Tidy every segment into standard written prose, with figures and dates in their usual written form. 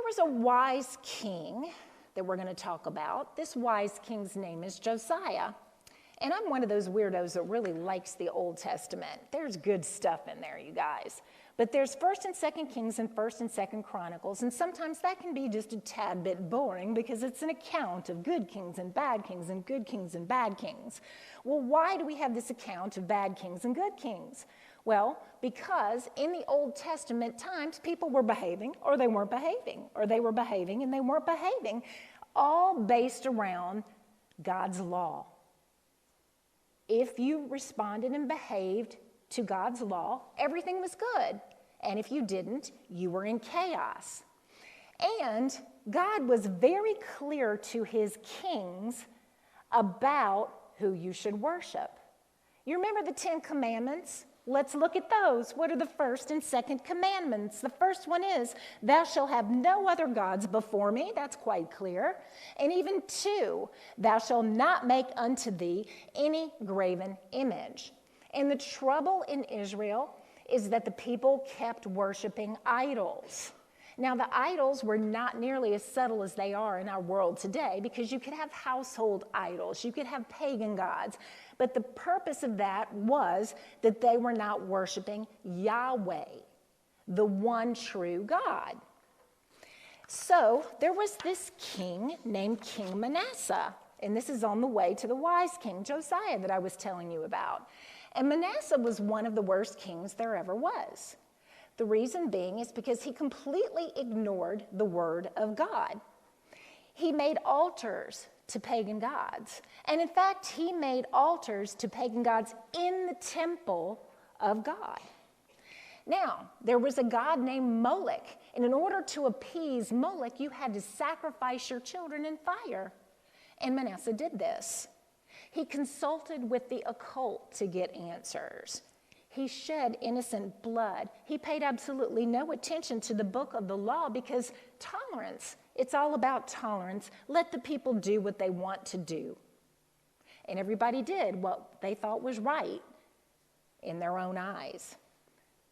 was a wise king that we're going to talk about. This wise king's name is Josiah. And I'm one of those weirdos that really likes the Old Testament. There's good stuff in there, you guys. But there's 1st and 2nd Kings and 1st and 2nd Chronicles, and sometimes that can be just a tad bit boring because it's an account of good kings and bad kings and good kings and bad kings. Well, why do we have this account of bad kings and good kings? Well, because in the Old Testament times, people were behaving or they weren't behaving, or they were behaving and they weren't behaving, all based around God's law. If you responded and behaved to God's law, everything was good. And if you didn't, you were in chaos. And God was very clear to his kings about who you should worship. You remember the 10 Commandments? Let's look at those. What are the 1st and 2nd commandments? The first one is, thou shalt have no other gods before me. That's quite clear. And even 2, thou shalt not make unto thee any graven image. And the trouble in Israel is that the people kept worshiping idols. Now, the idols were not nearly as subtle as they are in our world today, because you could have household idols, you could have pagan gods, but the purpose of that was that they were not worshiping Yahweh, the one true God. So there was this king named King Manasseh, and this is on the way to the wise king Josiah that I was telling you about. And Manasseh was one of the worst kings there ever was. The reason being is because he completely ignored the word of God. He made altars to pagan gods. And in fact, he made altars to pagan gods in the temple of God. Now, there was a god named Moloch. And in order to appease Moloch, you had to sacrifice your children in fire. And Manasseh did this. He consulted with the occult to get answers. He shed innocent blood. He paid absolutely no attention to the book of the law because tolerance, it's all about tolerance. Let the people do what they want to do. And everybody did what they thought was right in their own eyes.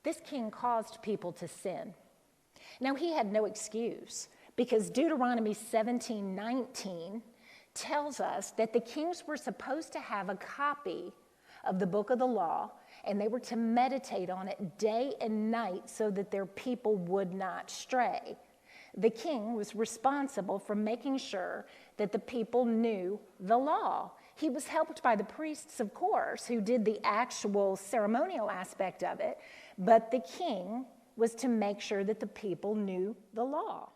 This king caused people to sin. Now, he had no excuse because Deuteronomy 17:19 tells us that the kings were supposed to have a copy of the book of the law, and they were to meditate on it day and night so that their people would not stray. The king was responsible for making sure that the people knew the law. He was helped by the priests, of course, who did the actual ceremonial aspect of it, but the king was to make sure that the people knew the law.